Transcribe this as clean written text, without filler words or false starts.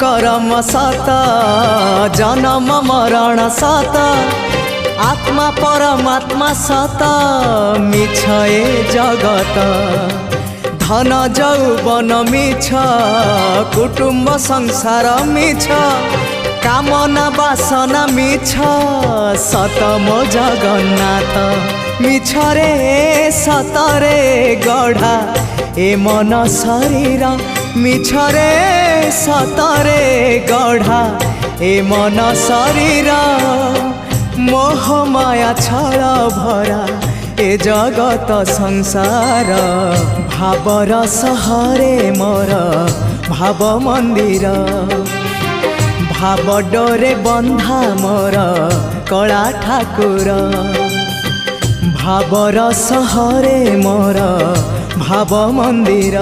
करम सत जन्म मरण सत आत्मा परमात्मा सत मिछ ए जगत धन जौवन मिछ कुटुम्ब संसार मिछ कामना बासना मिछ सत मो जगन्नाथ मिछ रे सत रे गढ़ा ए मन शरीर मिछ रे सत रे गढ़ा ए मन शरीर मोह माया छल भरा ए जगत संसार भावर सहरे मोर भाव मंदिर भाव डोरे बंधा मोर कला ठाकुर भावर सहरे मोर भाव मंदिर।